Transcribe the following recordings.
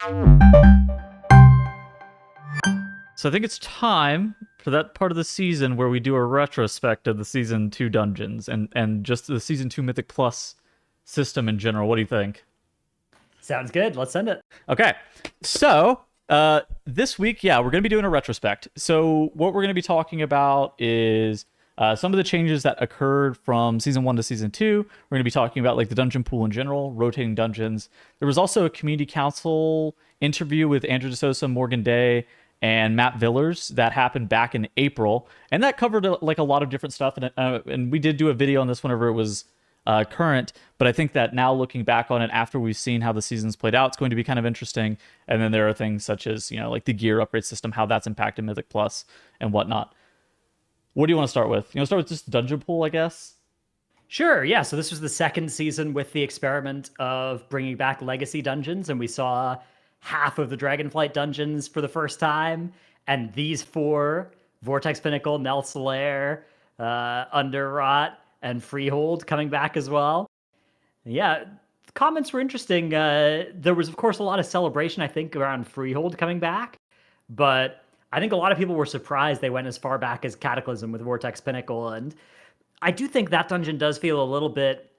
So I think it's time for that part of the season where we do a retrospect of the Season 2 dungeons and just the Season 2 Mythic Plus system in general. What do you think? Sounds good. Let's send it. Okay, so this week, we're going to be doing a retrospect. So what we're going to be talking about is some of the changes that occurred from Season 1 to Season 2. We're going to be talking about like the dungeon pool in general, rotating dungeons. There was also a community council interview with Andrew DeSosa, Morgan Day, and Matt Villers that happened back in April, and that covered like a lot of different stuff. And we did do a video on this whenever it was current, but I think that now looking back on it after we've seen how the season's played out, it's going to be kind of interesting. And then there are things such as, like the gear upgrade system, how that's impacted Mythic Plus and whatnot. What do you want to start with? You want to start with just the dungeon pool, I guess? Sure, yeah. So this was the second season with the experiment of bringing back legacy dungeons, and we saw half of the Dragonflight dungeons for the first time, and these four, Vortex Pinnacle, Nelth's Lair, Underrot, and Freehold coming back as well. Yeah, the comments were interesting. There was, of course, a lot of celebration, I think, around Freehold coming back, but I think a lot of people were surprised they went as far back as Cataclysm with Vortex Pinnacle, and I do think that dungeon does feel a little bit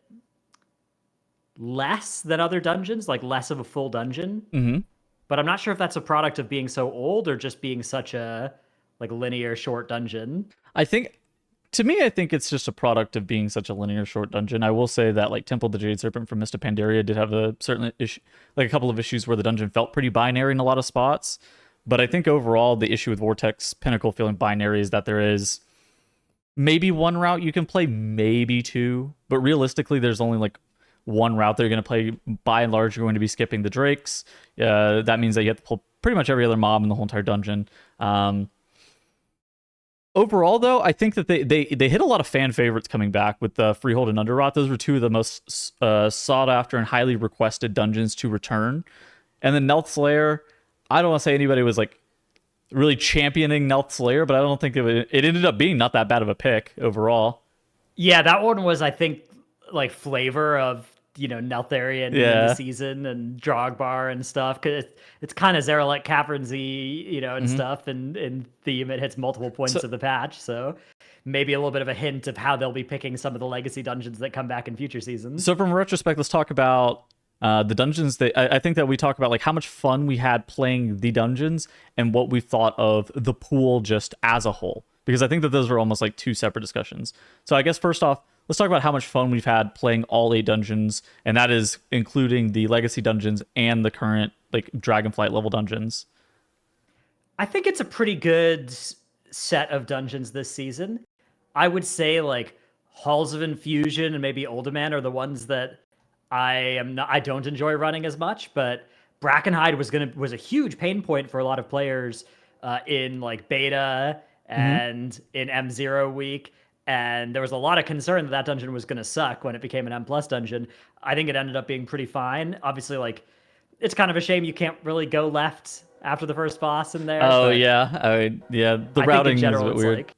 less than other dungeons, like less of a full dungeon. Mm-hmm. But I'm not sure if that's a product of being so old or just being such a like linear short dungeon. I think it's just a product of being such a linear short dungeon. I will say that like Temple of the Jade Serpent from Mist of Pandaria did have a certain issue, like a couple of issues where the dungeon felt pretty binary in a lot of spots. But I think overall the issue with Vortex Pinnacle feeling binary is that there is maybe one route you can play, maybe two, but realistically there's only like one route that you're going to play. By and large, you're going to be skipping the drakes. That means that you have to pull pretty much every other mob in the whole entire dungeon. Overall, though, I think that they hit a lot of fan favorites coming back with Freehold and Underrot. Those were two of the most sought after and highly requested dungeons to return. And then Nelth's Lair, I don't want to say anybody was like really championing Nelth's Lair, but I don't think it ended up being not that bad of a pick overall. Yeah, that one was, I think, like flavor of Neltharion in the season and Drogbar and stuff, because it's kind of Zeralek Cavernsy, and stuff, and in theme it hits multiple points of the patch, so maybe a little bit of a hint of how they'll be picking some of the legacy dungeons that come back in future seasons. So from retrospect, let's talk about the dungeons. I think that we talk about like how much fun we had playing the dungeons and what we thought of the pool just as a whole, because I think that those were almost like two separate discussions. So I guess first off, let's talk about how much fun we've had playing all 8 dungeons, and that is including the legacy dungeons and the current like Dragonflight level dungeons. I think it's a pretty good set of dungeons this season. I would say like Halls of Infusion and maybe Uldaman are the ones that I don't enjoy running as much, but Brackenhide was a huge pain point for a lot of players in like beta and in M0 week. And there was a lot of concern that dungeon was going to suck when it became an M+ dungeon. I think it ended up being pretty fine. Obviously, like, it's kind of a shame you can't really go left after the first boss in there. Oh, yeah. The routing is a bit weird. Like,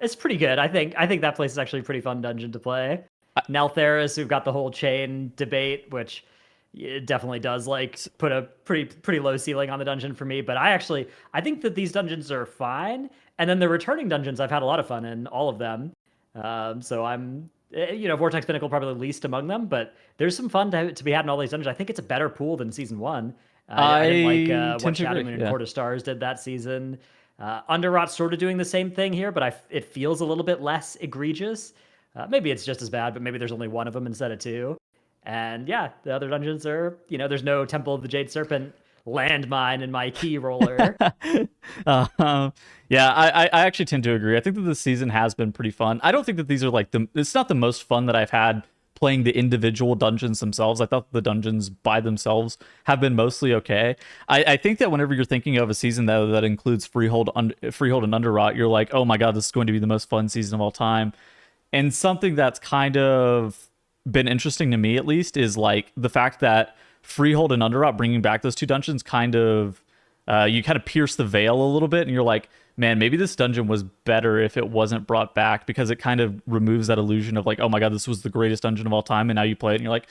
it's pretty good. I think that place is actually a pretty fun dungeon to play. Neltharis, we've got the whole chain debate, which it definitely does like put a pretty low ceiling on the dungeon for me. But I think that these dungeons are fine. And then the returning dungeons, I've had a lot of fun in all of them. So I'm, Vortex Pinnacle probably least among them, but there's some fun to be had in all these dungeons. I think it's a better pool than Season 1. I didn't like what Shadow Moon and Court of Stars did that season. Underrot's sort of doing the same thing here, but it feels a little bit less egregious. Maybe it's just as bad, but maybe there's only one of them instead of two. And yeah, the other dungeons are, there's no Temple of the Jade Serpent landmine in my key roller. I actually tend to agree. I think that the season has been pretty fun. I don't think that these are like it's not the most fun that I've had playing the individual dungeons themselves. I thought the dungeons by themselves have been mostly okay. I think that whenever you're thinking of a season though that includes Freehold and Underrot, you're like, oh my god, this is going to be the most fun season of all time. And something that's kind of been interesting to me, at least, is like the fact that Freehold and Underrot bringing back those two dungeons kind of you kind of pierce the veil a little bit, and you're like, man, maybe this dungeon was better if it wasn't brought back, because it kind of removes that illusion of like, oh my god, this was the greatest dungeon of all time, and now you play it and you're like,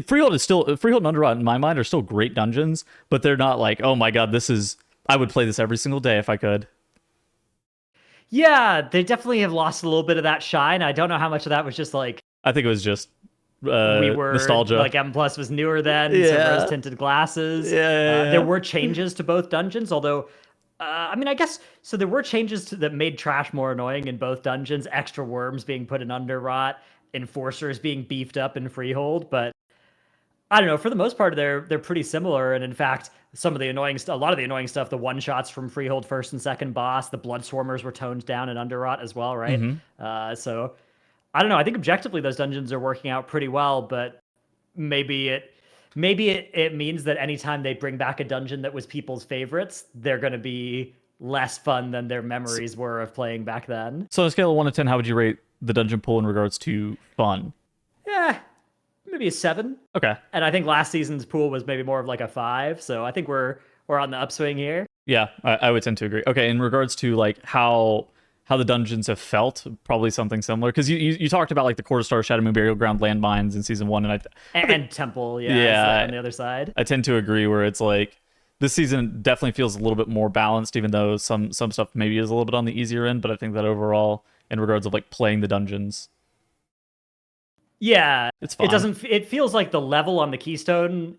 Freehold and Underrot in my mind are still great dungeons, but they're not like, oh my god, I would play this every single day if I could. Yeah, they definitely have lost a little bit of that shine. I don't know how much of that was just like, I think it was just we were nostalgia. Like M Plus was newer then, Yeah. so rose tinted glasses. Yeah. There were changes to both dungeons, although I mean, I guess so. There were changes that made trash more annoying in both dungeons. Extra worms being put in Underrot, enforcers being beefed up in Freehold, but I don't know. For the most part, they're pretty similar. And in fact, a lot of the annoying stuff, the one shots from Freehold first and second boss, the blood swarmers were toned down in Underrot as well, right? So I don't know. I think objectively those dungeons are working out pretty well, but maybe it means that anytime they bring back a dungeon that was people's favorites, they're going to be less fun than their memories were of playing back then. So on a scale of 1 to 10, how would you rate the dungeon pool in regards to fun? Yeah, maybe a 7. Okay. And I think last season's pool was maybe more of like a 5. So I think we're on the upswing here. Yeah, I would tend to agree. Okay, in regards to like how the dungeons have felt, probably something similar, because you talked about like the Quarter Star, Shadow Moon, Burial Ground, landmines in season 1, and Temple, yeah, on the other side. I tend to agree where it's like this season definitely feels a little bit more balanced, even though some stuff maybe is a little bit on the easier end, but I think that overall, in regards of like playing the dungeons, yeah, it's fine. It feels like the level on the Keystone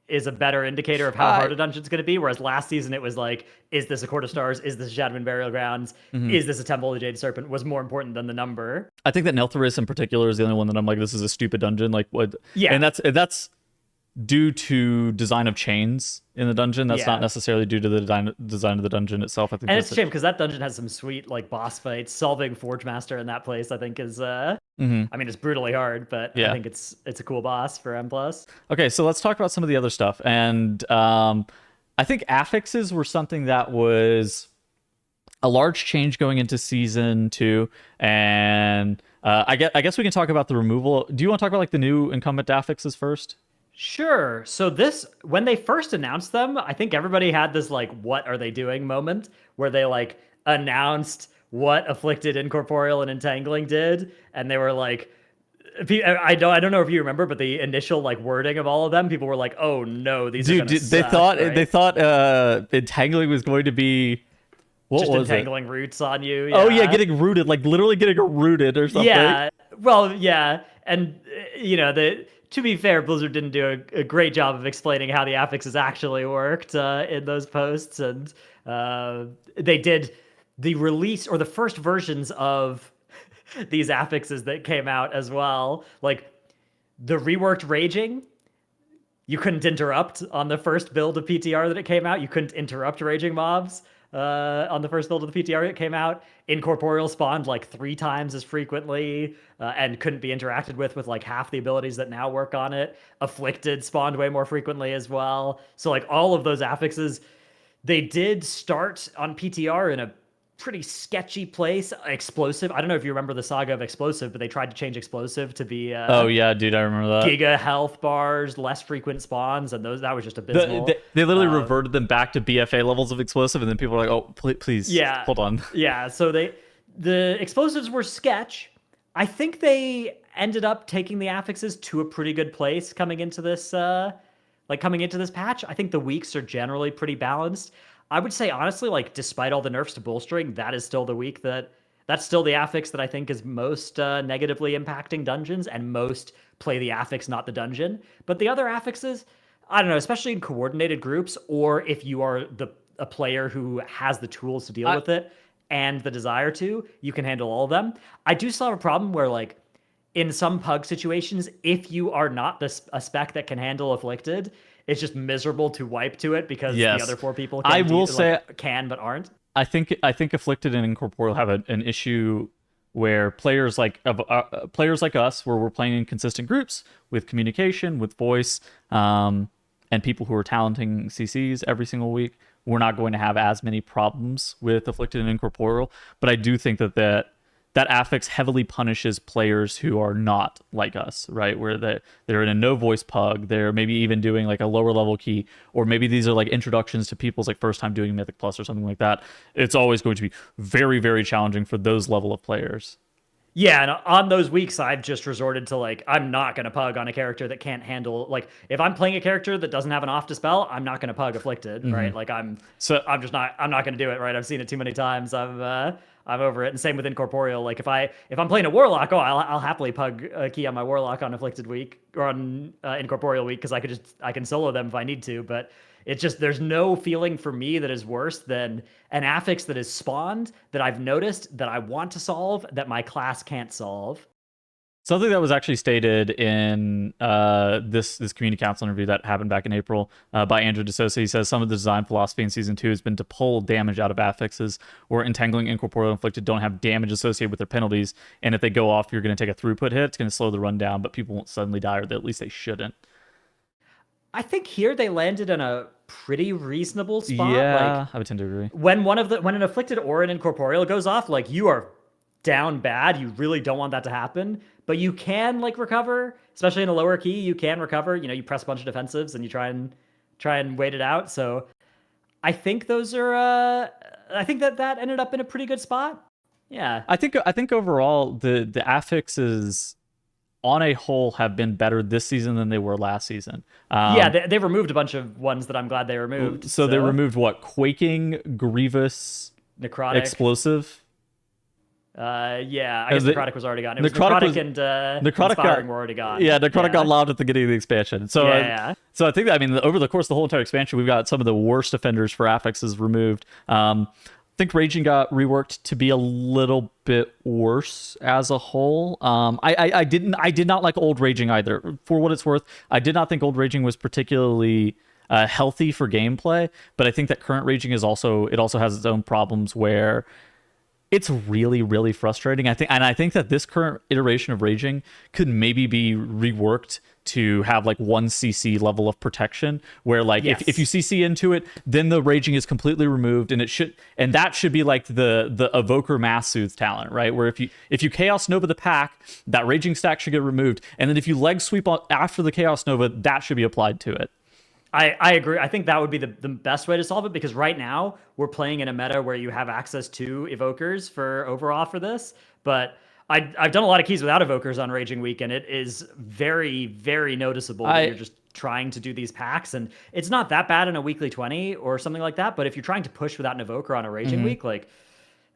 is a better indicator of how hard a dungeon's going to be, whereas last season it was like, is this a Court of Stars? Is this a Shadow and Burial Grounds? Is this a Temple of the Jade Serpent? Was more important than the number. I think that Neltharis in particular is the only one that I'm like, this is a stupid dungeon. Like what? Yeah, and that's due to design of chains in the dungeon. That's not necessarily due to the design of the dungeon itself. I think, and it's a shame because that dungeon has some sweet like boss fights. Solving Forge Master in that place, I think, is I mean, it's brutally hard, but I think it's a cool boss for M+. Okay, so let's talk about some of the other stuff. And I think affixes were something that was a large change going into season 2, and I guess we can talk about the removal. Do you want to talk about like the new incumbent affixes first? Sure. So when they first announced them, I think everybody had this like, what are they doing moment where they like announced what Afflicted, Incorporeal, and Entangling did, and they were like, I don't know if you remember, but the initial like wording of all of them, people were like, "Oh no, these are gonna suck," they thought Entangling was going to be just entangling roots on you. Yeah. Oh yeah, getting rooted, like literally getting rooted or something. Yeah. Well, yeah, and to be fair, Blizzard didn't do a great job of explaining how the affixes actually worked in those posts, and they did the release or the first versions of these affixes that came out as well. Like the reworked Raging, you couldn't interrupt on the first build of PTR that it came out. You couldn't interrupt Raging mobs on the first build of the PTR that came out. Incorporeal spawned like 3 times as frequently and couldn't be interacted with like half the abilities that now work on it. Afflicted spawned way more frequently as well. So like all of those affixes, they did start on PTR in a pretty sketchy place. Explosive, I don't know if you remember the saga of Explosive, but they tried to change Explosive to be oh yeah, dude, I remember that. Giga health bars, less frequent spawns, and that was just abysmal. They literally reverted them back to BFA levels of Explosive, and then people were like, oh please hold on. Yeah, so the Explosives were sketch. I think they ended up taking the affixes to a pretty good place coming into this patch. I think the weeks are generally pretty balanced. I would say, honestly, like, despite all the nerfs to bolstering, that is still the week that's still the affix that I think is most negatively impacting dungeons, and most play the affix, not the dungeon. But the other affixes, I don't know, especially in coordinated groups, or if you are a player who has the tools to deal with it and the desire to, you can handle all of them. I do still have a problem where, like, in some pug situations, if you are not a spec that can handle Afflicted, it's just miserable to wipe to it because the other 4 people can but aren't. I think Afflicted and Incorporeal have an issue where players like us, where we're playing in consistent groups with communication, with voice, and people who are talenting CCs every single week, we're not going to have as many problems with Afflicted and Incorporeal. But I do think that that affix heavily punishes players who are not like us, right? Where they're in a no voice pug, they're maybe even doing like a lower level key, or maybe these are like introductions to people's like first time doing Mythic Plus or something like that. It's always going to be very, very challenging for those level of players. Yeah, and on those weeks, I've just resorted to like, I'm not going to pug on a character that can't handle, like, if I'm playing a character that doesn't have an off dispel, I'm not going to pug Afflicted, right? Like, I'm just not, I'm not going to do it, right? I've seen it too many times. I'm over it. And same with Incorporeal. Like, if I'm playing a Warlock, I'll happily pug a key on my Warlock on Afflicted week or on Incorporeal week because I can solo them if I need to, but it's just, there's no feeling for me that is worse than an affix that is spawned that I've noticed that I want to solve that my class can't solve. Something that was actually stated in this community council interview that happened back in April by Andrew DeSosa. He says some of the design philosophy in season 2 has been to pull damage out of affixes, or entangling, incorporeal, inflicted don't have damage associated with their penalties, and if they go off, you're going to take a throughput hit. It's going to slow the run down, but people won't suddenly die, or at least they shouldn't. I think here they landed in a pretty reasonable spot. Yeah, like, I would tend to agree. When an afflicted or an incorporeal goes off, like, you are down bad. You really don't want that to happen, but you can like recover, especially in a lower key. You can recover. You know, you press a bunch of defensives and you try and wait it out. So I think those are. I think that ended up in a pretty good spot. Yeah, I think overall the affixes on a whole have been better this season than they were last season. Yeah, they removed a bunch of ones that I'm glad they removed. So they removed what? Quaking, Grievous, Necrotic, Explosive. Yeah, I guess Necrotic was already gone. It was Necrotic and Inspiring were already gone. Yeah, Necrotic got lobbed at the beginning of the expansion. So, so I think that, I mean, over the course of the whole entire expansion, we've got some of the worst offenders for affixes removed. I think Raging got reworked to be a little bit worse as a whole. I did not like Old Raging either. For what it's worth, I did not think Old Raging was particularly healthy for gameplay, but I think that current Raging is also has its own problems where it's really, really frustrating. I think that this current iteration of Raging could maybe be reworked to have like 1 CC level of protection, where like if you CC into it, then the Raging is completely removed, and that should be like the Evoker Mass Soothe talent, right? Where if you Chaos Nova the pack, that Raging stack should get removed, and then if you leg sweep after the Chaos Nova, that should be applied to it. I agree. I think that would be the best way to solve it, because right now we're playing in a meta where you have access to evokers for overall for this. But I've done a lot of keys without evokers on Raging Week, and it is very, very noticeable that you're just trying to do these packs. And it's not that bad in a weekly 20 or something like that. But if you're trying to push without an evoker on a Raging Week, like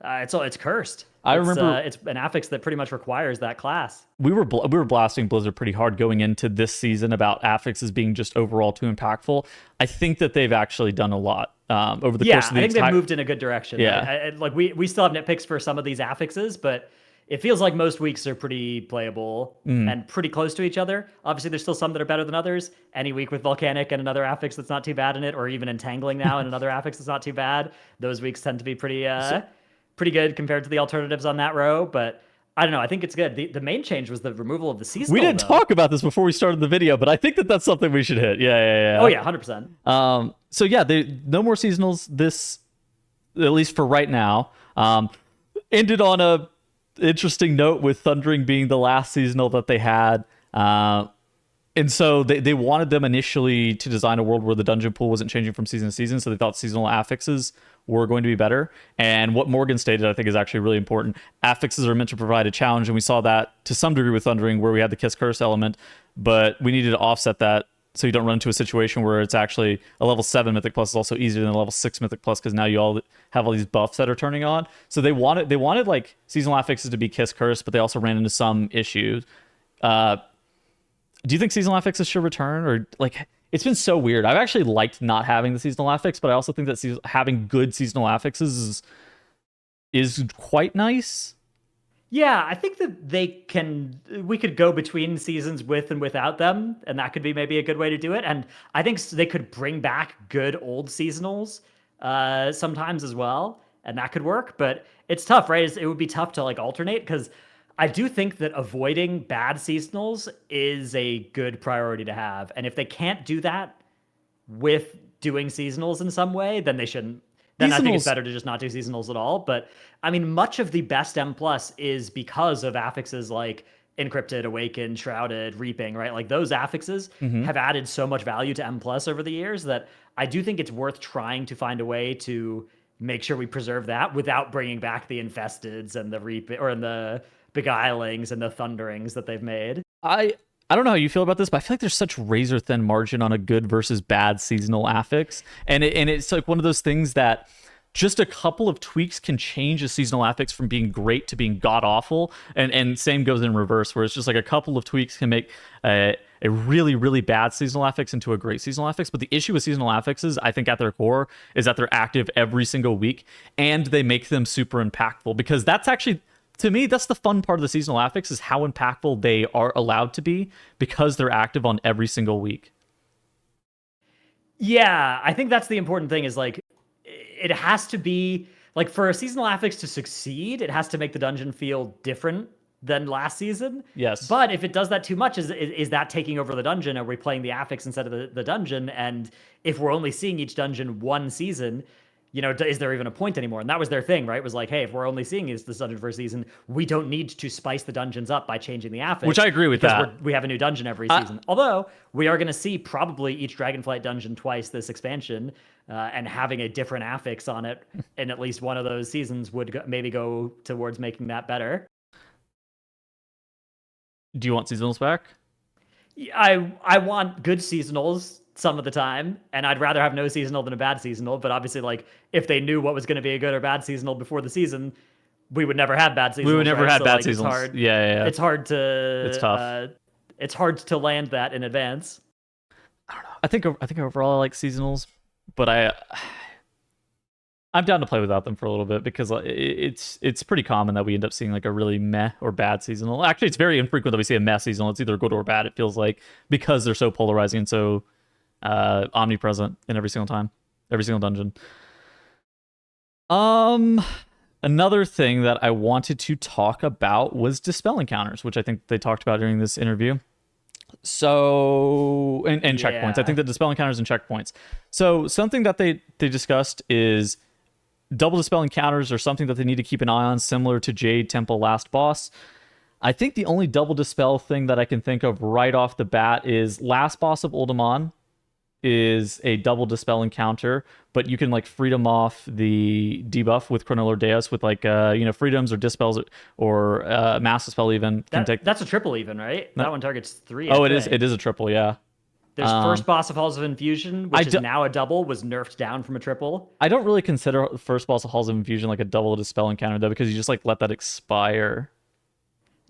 it's cursed. I remember it's an affix that pretty much requires that class. We were blasting Blizzard pretty hard going into this season about affixes being just overall too impactful. I think that they've actually done a lot over the course of the I think they've moved in a good direction. Yeah, like we still have nitpicks for some of these affixes, but it feels like most weeks are pretty playable and pretty close to each other. Obviously, there's still some that are better than others. Any week with Volcanic and another affix that's not too bad in it, or even Entangling now and another affix that's not too bad, those weeks tend to be pretty good compared to the alternatives on that row. But I don't know. I think it's good. The main change was the removal of the seasonal. We didn't talk about this before we started the video, but I think that's something we should hit. Yeah. Oh yeah, 100%. So yeah, no more seasonals. This, at least for right now, ended on a interesting note with Thundering being the last seasonal that they had. And so they wanted them initially to design a world where the dungeon pool wasn't changing from season to season, so they thought seasonal affixes were going to be better. And what Morgan stated, I think, is actually really important. Affixes are meant to provide a challenge, and we saw that to some degree with Thundering, where we had the Kiss Curse element, but we needed to offset that so you don't run into a situation where it's actually a level 7 Mythic Plus is also easier than a level 6 Mythic Plus, because now you all have all these buffs that are turning on. So they wanted like seasonal affixes to be Kiss Curse, but they also ran into some issues. Do you think seasonal affixes should return? Or like, it's been so weird. I've actually liked not having the seasonal affix, but I also think that having good seasonal affixes is quite nice. Yeah, I think that we could go between seasons with and without them, and that could be maybe a good way to do it. And I think they could bring back good old seasonals sometimes as well, and that could work. But it's tough, right? It would be tough to like alternate, because I do think that avoiding bad seasonals is a good priority to have. And if they can't do that with doing seasonals in some way, then they shouldn't then I think it's better to just not do seasonals at all. But I mean, much of the best M plus is because of affixes like Encrypted, Awakened, Shrouded, Reaping, right? Like those affixes have added so much value to M plus over the years that I do think it's worth trying to find a way to make sure we preserve that without bringing back the Infesteds and the the Beguilings and the Thunderings that they've made. I don't know how you feel about this, but I feel like there's such razor thin margin on a good versus bad seasonal affix, and it's like one of those things that just a couple of tweaks can change a seasonal affix from being great to being god awful, and same goes in reverse, where it's just like a couple of tweaks can make a really, really bad seasonal affix into a great seasonal affix. But the issue with seasonal affixes, I think at their core, is that they're active every single week and they make them super impactful, because that's actually, to me, that's the fun part of the seasonal affix, is how impactful they are allowed to be because they're active on every single week. Yeah, I think that's the important thing, is like, it has to be, like, for a seasonal affix to succeed, it has to make the dungeon feel different than last season. Yes. But if it does that too much, is that taking over the dungeon? Are we playing the affix instead of the dungeon? And if we're only seeing each dungeon one season, you know, is there even a point anymore? And that was their thing, right? Was like, hey, if we're only seeing this dungeon for a season, we don't need to spice the dungeons up by changing the affix. Which I agree with that. We have a new dungeon every season. Although we are going to see probably each Dragonflight dungeon twice this expansion, and having a different affix on it in at least one of those seasons would maybe go towards making that better. Do you want seasonals back? I want good seasonals some of the time, and I'd rather have no seasonal than a bad seasonal. But obviously, like, if they knew what was going to be a good or bad seasonal before the season, we would never have bad seasonals. We would never have bad like, seasonals. It's hard. Yeah. It's hard to. It's tough. It's hard to land that in advance. I don't know. I think overall I like seasonals, but I'm down to play without them for a little bit, because it's pretty common that we end up seeing like a really meh or bad seasonal. Actually, it's very infrequent that we see a meh seasonal. It's either good or bad, it feels like, because they're so polarizing and so omnipresent in every single dungeon. Another thing that I wanted to talk about was dispel encounters, which I think they talked about during this interview. So, and checkpoints. I think the dispel encounters and checkpoints. So something that they discussed is double dispel encounters are something that they need to keep an eye on, similar to Jade Temple Last Boss. I think the only double dispel thing that I can think of right off the bat is Last Boss of Uldaman is a double dispel encounter, but you can like freedom off the debuff with Chronolord Deus with like freedoms or dispels or mass dispel even. That's a triple even, right? That one targets 3. Oh, it is a triple, yeah. There's first boss of Halls of Infusion, which is now a double, was nerfed down from a triple. I don't really consider first boss of Halls of Infusion like a double dispel encounter though, because you just like let that expire.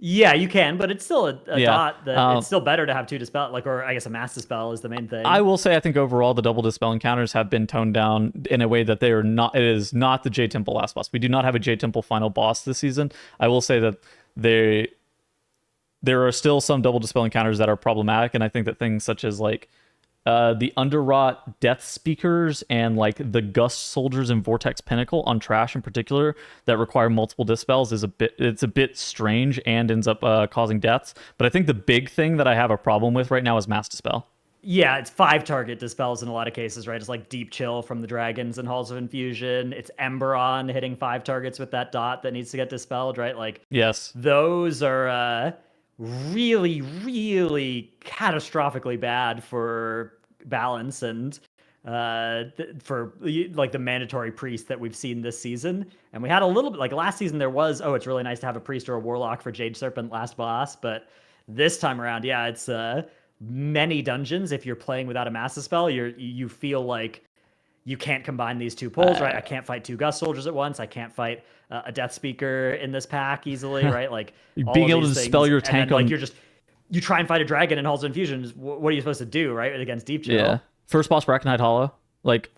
Yeah, you can, but it's still a dot that it's still better to have 2 dispel, like, or I guess a mass dispel is the main thing. I will say I think overall the double dispel encounters have been toned down in a way that they are not. It is not the J Temple last boss. We do not have a J Temple final boss this season. I will say that there are still some double dispel encounters that are problematic, and I think that things such as like the Underwrought Death Speakers and like the Gust Soldiers and Vortex Pinnacle on Trash in particular that require multiple dispels is a bit strange and ends up causing deaths. But I think the big thing that I have a problem with right now is Mass Dispel. Yeah, it's 5 target dispels in a lot of cases, right? It's like Deep Chill from the Dragons and Halls of Infusion. It's Emberon hitting 5 targets with that dot that needs to get dispelled, right? Like, yes, those are really, really catastrophically bad for balance and for like the mandatory priest that we've seen this season. And we had a little bit, like last season there was, it's really nice to have a priest or a warlock for Jade Serpent last boss, but this time around, yeah, it's many dungeons. If you're playing without a master spell, you feel like you can't combine these 2 pulls, right? I can't fight 2 Gust Soldiers at once. I can't fight a Death Speaker in this pack easily, right? Like being able to dispel your tank, then, like you try and fight a dragon in Halls of Infusion. What are you supposed to do, right? Against Deep Chill. Yeah. First boss Brackenhide Hollow. Like,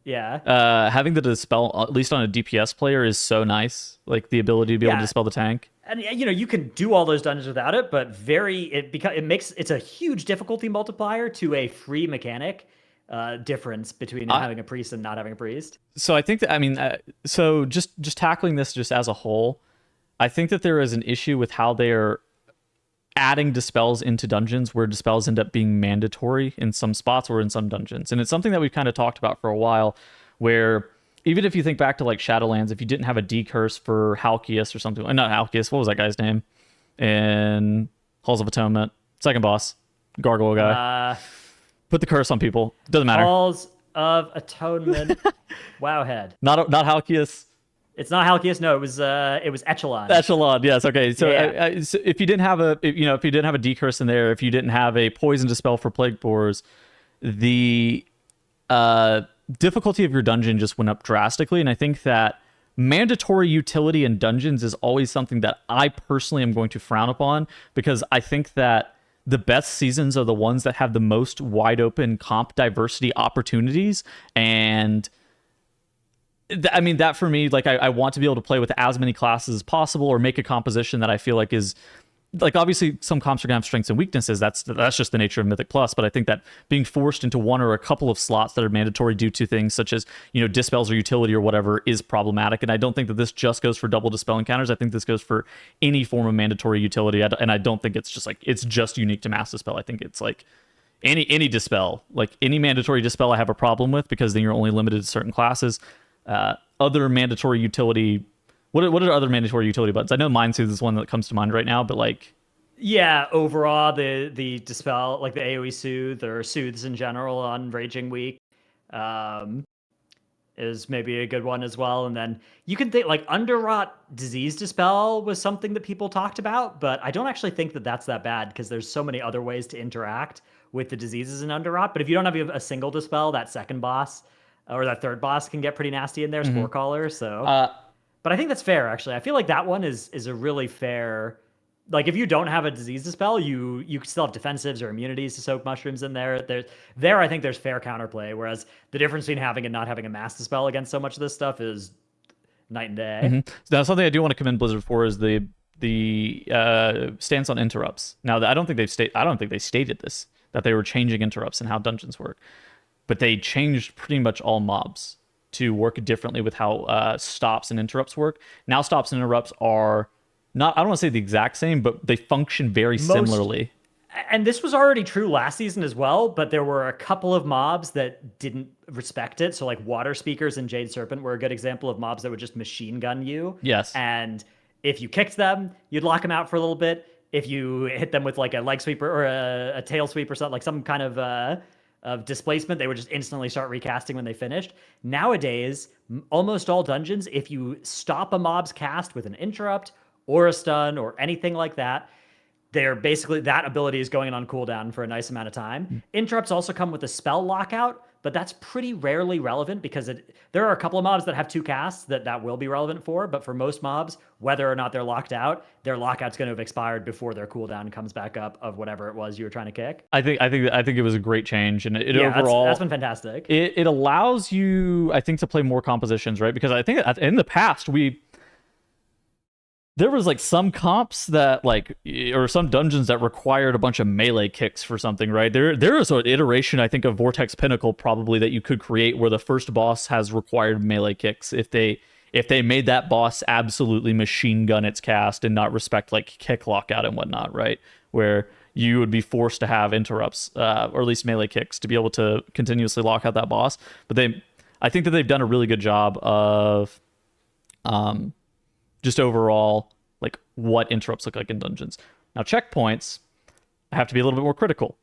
yeah. Having the dispel, at least on a DPS player, is so nice. Like the ability to be able to dispel the tank. And you can do all those dungeons without it, but it's a huge difficulty multiplier to a free mechanic difference between having a priest and not having a priest. So I think that so just tackling this just as a whole, I think that there is an issue with how they are adding dispels into dungeons where dispels end up being mandatory in some spots or in some dungeons. And it's something that we've kind of talked about for a while, where even if you think back to like Shadowlands, if you didn't have a decurse for Halkias or something, not Halkias, what was that guy's name in Halls of Atonement? Second boss, gargoyle guy. Put the curse on people. Doesn't matter. Halls of Atonement. Wowhead. Not Halkias. It's not Halkias. No, it was Echelon. Echelon, yes. Okay, so, Yeah. So if you didn't have if you didn't have a decurse in there, if you didn't have a poison dispel for plague boars, the difficulty of your dungeon just went up drastically. And I think that mandatory utility in dungeons is always something that I personally am going to frown upon, because I think that the best seasons are the ones that have the most wide open comp diversity opportunities. And I mean, that for me, like, I want to be able to play with as many classes as possible, or make a composition that I feel like is, like, obviously some comps are gonna have strengths and weaknesses. That's just the nature of Mythic Plus. But I think that being forced into one or a couple of slots that are mandatory due to things such as, dispels or utility or whatever is problematic. And I don't think that this just goes for double dispel encounters. I think this goes for any form of mandatory utility. And I don't think it's just like, it's just unique to mass dispel. I think it's like any dispel, like any mandatory dispel I have a problem with, because then you're only limited to certain classes. Other mandatory utility, what are other mandatory utility buttons? I know Mindsoothe is one that comes to mind right now, but like, yeah, overall the dispel, like the AoE soothe or soothes in general on Raging Week, is maybe a good one as well. And then you can think like Underrot Disease Dispel was something that people talked about, but I don't actually think that that's that bad, because there's so many other ways to interact with the diseases in Underrot. But if you don't have a single dispel, that second boss or that third boss can get pretty nasty in there, Spore Caller. So, but I think that's fair, actually. I feel like that one is a really fair. Like, if you don't have a disease dispel, you still have defensives or immunities to soak mushrooms in there. I think there's fair counterplay. Whereas the difference between having and not having a mass dispel against so much of this stuff is night and day. Now, something I do want to commend Blizzard for is the stance on interrupts. Now, I don't think they stated this, that they were changing interrupts and how dungeons work. But they changed pretty much all mobs to work differently with how stops and interrupts work. Now stops and interrupts are not, I don't want to say the exact same, but they function very similarly. And this was already true last season as well, but there were a couple of mobs that didn't respect it. So like Water Speakers and Jade Serpent were a good example of mobs that would just machine gun you. Yes. And if you kicked them, you'd lock them out for a little bit. If you hit them with like a leg sweep or a tail sweep or something, like some kind of displacement, they would just instantly start recasting when they finished. Nowadays, almost all dungeons, if you stop a mob's cast with an interrupt or a stun or anything like that, they're basically, that ability is going on cooldown for a nice amount of time. Interrupts also come with a spell lockout, but that's pretty rarely relevant, because there are a couple of mobs that have two casts that will be relevant for, but for most mobs, whether or not they're locked out, their lockout's going to have expired before their cooldown comes back up of whatever it was you were trying to kick. I think it was a great change, and it overall that's been fantastic. It allows you, I think, to play more compositions, right? Because I think in the past there was like some comps that or some dungeons that required a bunch of melee kicks for something, right? There is an iteration, I think, of Vortex Pinnacle probably that you could create where the first boss has required melee kicks if they made that boss absolutely machine gun its cast and not respect like kick lockout and whatnot, right? Where you would be forced to have interrupts or at least melee kicks to be able to continuously lock out that boss. But I think that they've done a really good job of just overall like what interrupts look like in dungeons. Now, checkpoints, I have to be a little bit more critical.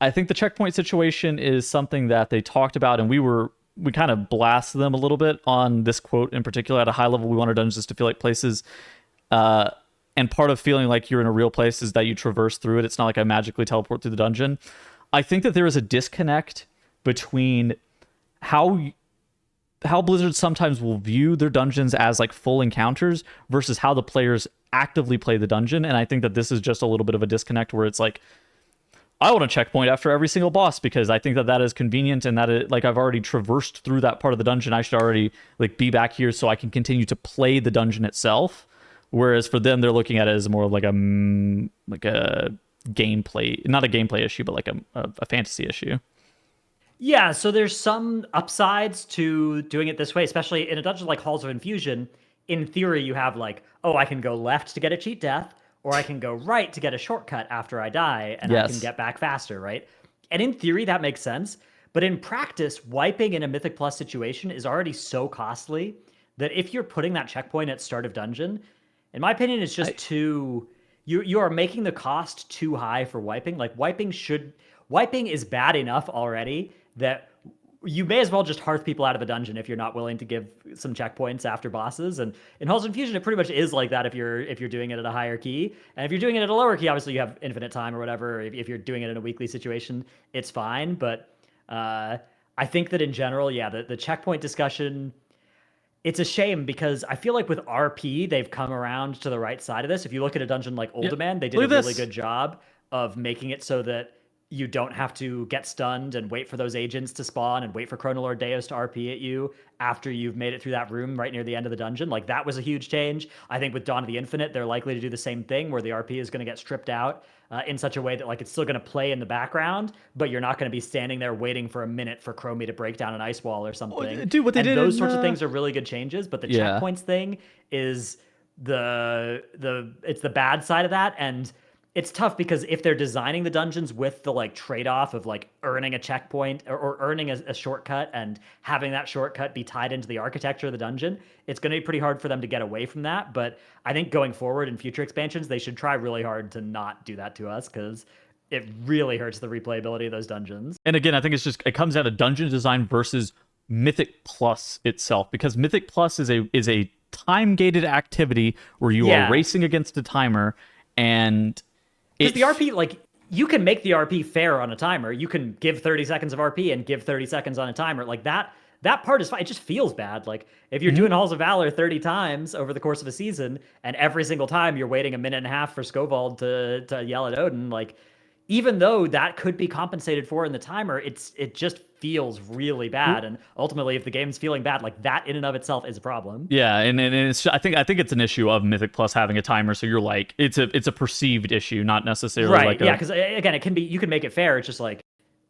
I think the checkpoint situation is something that they talked about, and we kind of blasted them a little bit on this quote in particular. At a high level, we want our dungeons to feel like places, and part of feeling like you're in a real place is that you traverse through it. It's not like I magically teleport through the dungeon. I think that there is a disconnect between how Blizzard sometimes will view their dungeons as like full encounters versus how the players actively play the dungeon. And I think that this is just a little bit of a disconnect where it's like, I want a checkpoint after every single boss because I think that is convenient, and that it, like, I've already traversed through that part of the dungeon. I should already like be back here so I can continue to play the dungeon itself. Whereas for them, they're looking at it as more of like a gameplay, not a gameplay issue, but like a fantasy issue. Yeah, so there's some upsides to doing it this way, especially in a dungeon like Halls of Infusion. In theory, you have like, oh, I can go left to get a cheat death, or I can go right to get a shortcut after I die, and I can get back faster, right? And in theory, that makes sense. But in practice, wiping in a Mythic Plus situation is already so costly that if you're putting that checkpoint at start of dungeon, in my opinion, it's just too. You are making the cost too high for wiping. Like wiping is bad enough already that you may as well just hearth people out of a dungeon if you're not willing to give some checkpoints after bosses. And in Halls of Infusion, it pretty much is like that if you're doing it at a higher key. And if you're doing it at a lower key, obviously you have infinite time or whatever. If you're doing it in a weekly situation, it's fine. But I think that in general, yeah, the checkpoint discussion, it's a shame because I feel like with RP, they've come around to the right side of this. If you look at a dungeon like Uldaman, they did a really good job of making it so that you don't have to get stunned and wait for those agents to spawn and wait for Chronolord Deus to RP at you after you've made it through that room right near the end of the dungeon. Like, that was a huge change. I think with Dawn of the Infinite, they're likely to do the same thing where the RP is going to get stripped out in such a way that, like, it's still going to play in the background, but you're not going to be standing there waiting for a minute for Chromie to break down an ice wall or something. Dude, what they did those sorts of things are really good changes, but the checkpoints thing is it's the bad side of that. And it's tough because if they're designing the dungeons with the like trade-off of like earning a checkpoint or earning a shortcut and having that shortcut be tied into the architecture of the dungeon, it's going to be pretty hard for them to get away from that. But I think going forward in future expansions, they should try really hard to not do that to us because it really hurts the replayability of those dungeons. And again, I think it comes down to dungeon design versus Mythic Plus itself, because Mythic Plus is a time-gated activity where you are racing against a timer, and because the RP, like, you can make the RP fair on a timer. You can give 30 seconds of RP and give 30 seconds on a timer. Like, that part is fine. It just feels bad. Like, if you're doing Halls of Valor 30 times over the course of a season, and every single time you're waiting a minute and a half for Skovald to yell at Odin, like, even though that could be compensated for in the timer, it just feels really bad. And ultimately, if the game's feeling bad, like, that in and of itself is a problem. Yeah, and it's, I think it's an issue of Mythic Plus having a timer. So you're like, it's a perceived issue, not necessarily right. Like because again, it can be, you can make it fair. It's just like,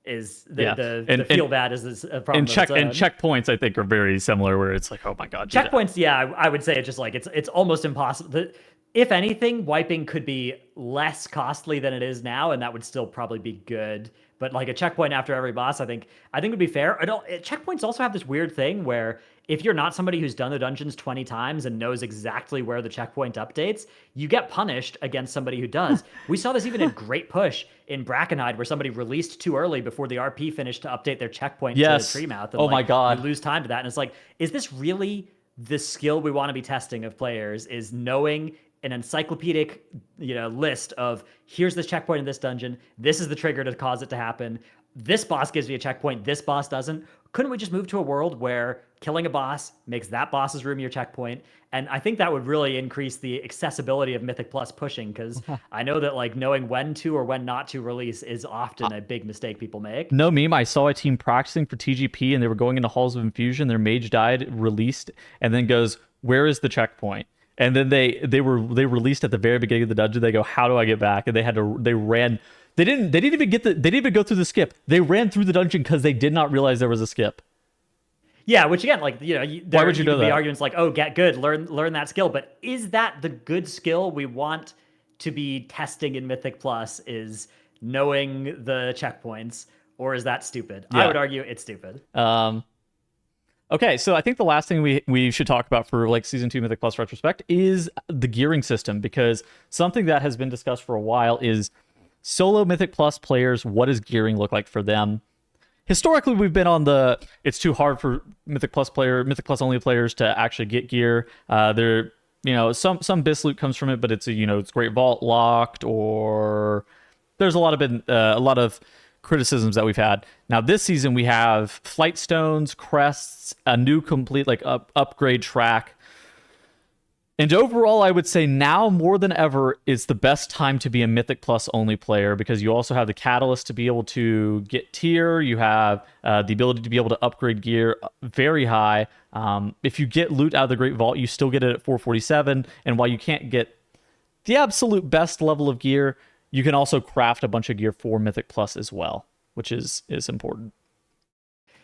the feel bad is a problem. And checkpoints, I think, are very similar, where it's like, oh my god, checkpoints. Yeah, I would say it's just like it's almost impossible. If anything, wiping could be less costly than it is now, and that would still probably be good. But like a checkpoint after every boss, I think would be fair. Checkpoints also have this weird thing where if you're not somebody who's done the dungeons 20 times and knows exactly where the checkpoint updates, you get punished against somebody who does. We saw this even in Great Push in Brackenhide, where somebody released too early before the RP finished to update their checkpoint to Treemouth. And my god, you lose time to that, and it's like, is this really the skill we want to be testing of players? Is knowing an encyclopedic, list of, here's this checkpoint in this dungeon, this is the trigger to cause it to happen, this boss gives you a checkpoint, this boss doesn't. Couldn't we just move to a world where killing a boss makes that boss's room your checkpoint? And I think that would really increase the accessibility of Mythic Plus pushing, because I know that like knowing when to or when not to release is often a big mistake people make. No meme, I saw a team practicing for TGP and they were going into Halls of Infusion, their mage died, released, and then goes, where is the checkpoint? And then they released at the very beginning of the dungeon. They go, how do I get back? And they didn't even go through the skip. They ran through the dungeon because they did not realize there was a skip. Yeah, which again, like, why would you know that? Be arguments like, oh, get good, learn that skill. But is that the good skill we want to be testing in Mythic Plus? Is knowing the checkpoints, or is that stupid? Yeah. I would argue it's stupid. Okay, so I think the last thing we should talk about for like Season 2 Mythic Plus Retrospect is the gearing system, because something that has been discussed for a while is solo Mythic Plus players, what does gearing look like for them? Historically, we've been on it's too hard for Mythic Plus only players to actually get gear. Some BIS loot comes from it, but it's Great Vault locked, or there's a lot of criticisms that we've had. Now this season we have flight stones, crests, a new complete upgrade track, and overall I would say now more than ever is the best time to be a Mythic Plus only player, because you also have the catalyst to be able to get tier, you have the ability to be able to upgrade gear very high. If you get loot out of the Great Vault, you still get it at 447, and while you can't get the absolute best level of gear, you can also craft a bunch of gear for Mythic Plus as well, which is important.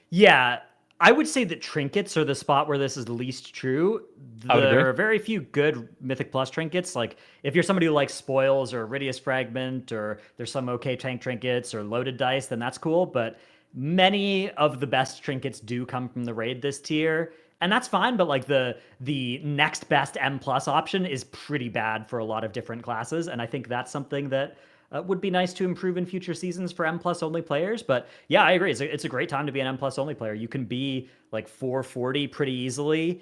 Yeah, I would say that trinkets are the spot where this is least true. There are very few good Mythic Plus trinkets. Like, if you're somebody who likes spoils or Iridius Fragment, or there's some okay tank trinkets or loaded dice, then that's cool. But many of the best trinkets do come from the raid this tier, and that's fine. But like the next best M plus option is pretty bad for a lot of different classes, and I think that's something that would be nice to improve in future seasons for M plus only players. But yeah, I agree. It's a great time to be an M plus only player. You can be like 440 pretty easily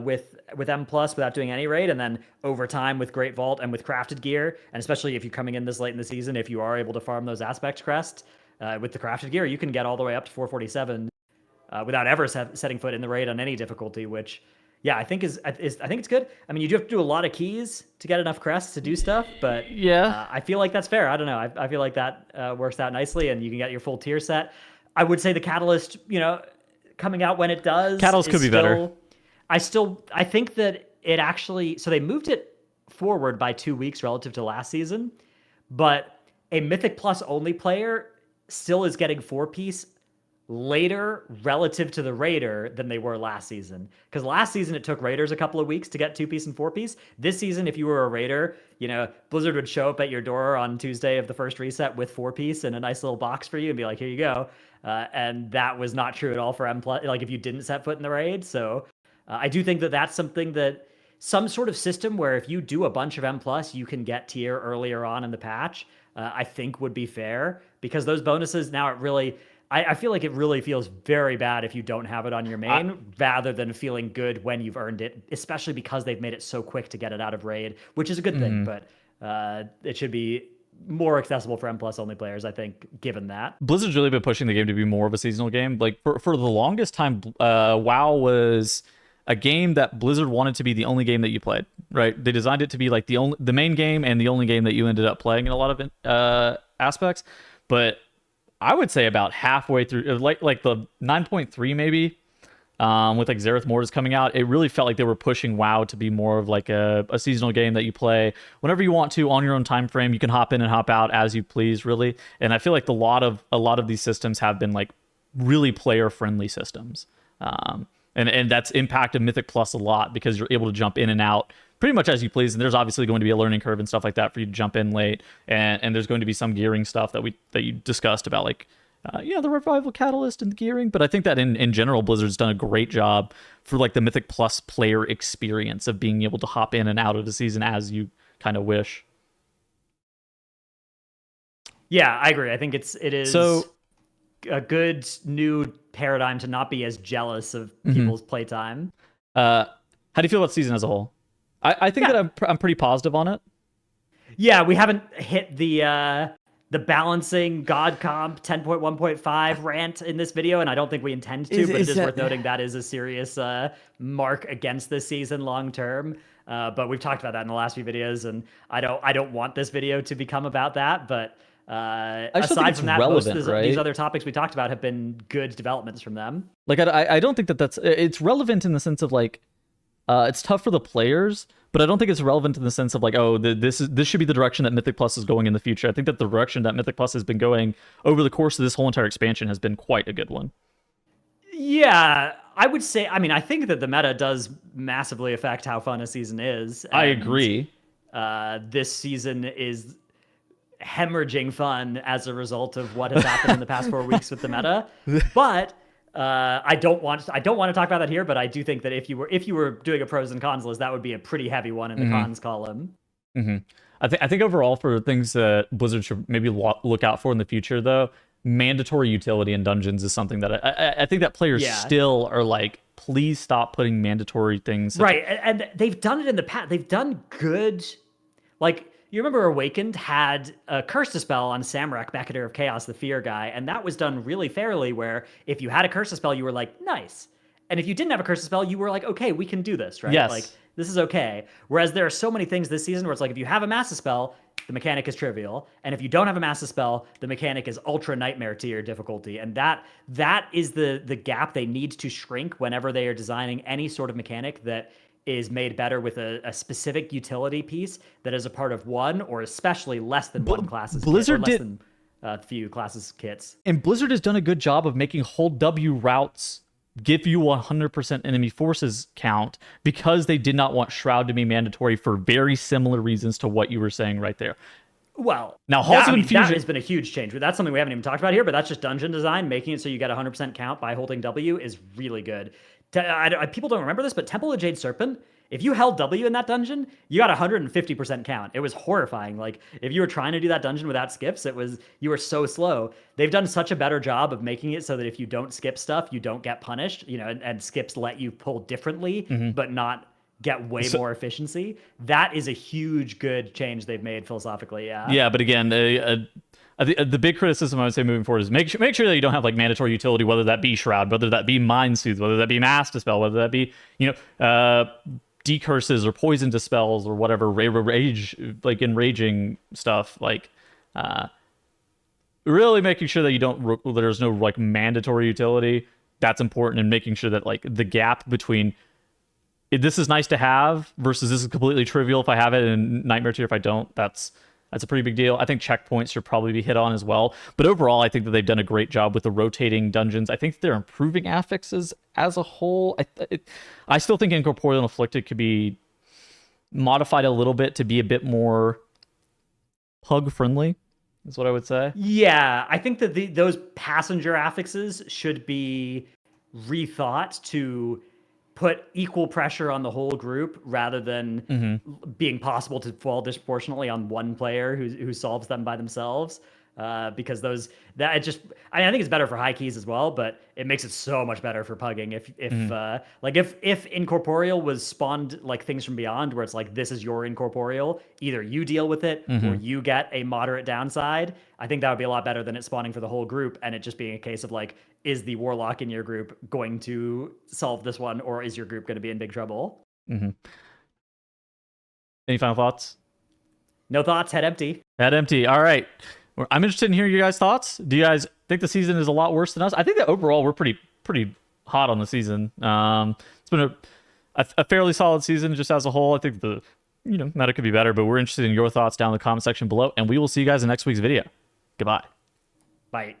with M plus without doing any raid, and then over time with Great Vault and with crafted gear, and especially if you're coming in this late in the season, if you are able to farm those aspect crests with the crafted gear, you can get all the way up to 447 without ever setting foot in the raid on any difficulty, which yeah, I think I think it's good. I mean, you do have to do a lot of keys to get enough crests to do stuff, but yeah, I feel like that's fair. I don't know. I feel like that works out nicely, and you can get your full tier set. I would say the Catalyst, coming out when it does, Catalyst could be better. I think that it actually, so they moved it forward by 2 weeks relative to last season, but a Mythic Plus only player still is getting 4-piece later relative to the Raider than they were last season. Because last season it took Raiders a couple of weeks to get 2-piece and 4-piece. This season, if you were a Raider, Blizzard would show up at your door on Tuesday of the first reset with 4-piece and a nice little box for you and be like, here you go. And that was not true at all for M+, like if you didn't set foot in the raid. So I do think that that's something that some sort of system where if you do a bunch of M+, you can get tier earlier on in the patch, I think would be fair, because those bonuses now it really, I feel like it really feels very bad if you don't have it on your main, rather than feeling good when you've earned it, especially because they've made it so quick to get it out of raid, which is a good thing, but it should be more accessible for M+ only players, I think, given that. Blizzard's really been pushing the game to be more of a seasonal game. Like for the longest time, WoW was a game that Blizzard wanted to be the only game that you played, right? They designed it to be like the main game and the only game that you ended up playing in a lot of aspects. But I would say about halfway through, like the 9.3 maybe, with like Zareth Mortis coming out, it really felt like they were pushing WoW to be more of like a seasonal game that you play whenever you want to on your own time frame. You can hop in and hop out as you please, really. And I feel like a lot of these systems have been like really player friendly systems. And that's impacted Mythic Plus a lot, because you're able to jump in and out pretty much as you please. And there's obviously going to be a learning curve and stuff like that for you to jump in late. And there's going to be some gearing stuff that you discussed about, like, the Revival Catalyst and the gearing. But I think that in general, Blizzard's done a great job for like the Mythic Plus player experience of being able to hop in and out of the season as you kind of wish. Yeah, I agree. I think it is a good new paradigm to not be as jealous of people's playtime. How do you feel about season as a whole? I think that I'm pretty positive on it. Yeah, we haven't hit the balancing God comp 10.1.5 rant in this video, and I don't think we intend to, but it is worth noting that is a serious mark against this season long term. But we've talked about that in the last few videos, and I don't want this video to become about that, but aside from that, most of these other topics we talked about have been good developments from them. Like, I don't think it's relevant in the sense of like, it's tough for the players, but I don't think it's relevant in the sense of like, this should be the direction that Mythic Plus is going in the future. I think that the direction that Mythic Plus has been going over the course of this whole entire expansion has been quite a good one. Yeah, I would say, I think that the meta does massively affect how fun a season is. I agree. This season is hemorrhaging fun as a result of what has happened in the past 4 weeks with the meta. But I don't want to talk about that here, but I do think that if you were doing a pros and cons list, that would be a pretty heavy one in the cons column. I think overall, for things that Blizzard should maybe look out for in the future, though, mandatory utility in dungeons is something that I think that players still are like, please stop putting mandatory things. Right, and they've done it in the past. They've done good, like, you remember Awakened had a Curse Dispel on Samrak, Becketer of Chaos, the Fear guy, and that was done really fairly, where if you had a Curse Dispel, you were like, nice. And if you didn't have a Curse Dispel, you were like, okay, we can do this, right? Yes. Like, this is okay. Whereas there are so many things this season where it's like, if you have a Mass Dispel, the mechanic is trivial. And if you don't have a Mass Dispel, the mechanic is Ultra Nightmare tier difficulty. And that is the gap they need to shrink whenever they are designing any sort of mechanic that is made better with a specific utility piece that is a part of one, or especially less than one class's Blizzard kit, or less than few classes kits. And Blizzard has done a good job of making hold W routes give you 100% enemy forces count, because they did not want Shroud to be mandatory for very similar reasons to what you were saying right there. Well, now Halls of that Infusion has been a huge change. That's something we haven't even talked about here, but that's just dungeon design. Making it so you get 100% count by holding W is really good. People don't remember this, but Temple of Jade Serpent, if you held W in that dungeon, you got 150% count. It was horrifying. Like if you were trying to do that dungeon without skips, you were so slow. They've done such a better job of making it so that if you don't skip stuff, you don't get punished. And skips let you pull differently, but not get way more efficiency. That is a huge good change they've made philosophically. Yeah, but again, the big criticism I would say moving forward is make sure that you don't have like mandatory utility, whether that be Shroud, whether that be Mind Soothe, whether that be Mass Dispel, whether that be decurses or poison dispels or whatever rage, like enraging stuff. Like really making sure that you don't there's no like mandatory utility. That's important, and making sure that like the gap between this is nice to have versus this is completely trivial if I have it, and Nightmare Tier if I don't. That's a pretty big deal. I think checkpoints should probably be hit on as well. But overall, I think that they've done a great job with the rotating dungeons. I think they're improving affixes as a whole. I still think Incorporeal and Afflicted could be modified a little bit to be a bit more pug-friendly, is what I would say. Yeah, I think that those passenger affixes should be rethought to put equal pressure on the whole group rather than being possible to fall disproportionately on one player who solves them by themselves. Because I think it's better for high keys as well, but it makes it so much better for pugging. If Incorporeal was spawned like Things from Beyond, where it's like, this is your Incorporeal, either you deal with it or you get a moderate downside. I think that would be a lot better than it spawning for the whole group and it just being a case of like, is the Warlock in your group going to solve this one, or is your group going to be in big trouble? Any final thoughts? No thoughts. Head empty. Head empty. All right. I'm interested in hearing your guys' thoughts. Do you guys think the season is a lot worse than us? I think that overall we're pretty hot on the season. It's been a fairly solid season just as a whole. I think the meta could be better, but we're interested in your thoughts down in the comment section below, and we will see you guys in next week's video. Goodbye. Bye.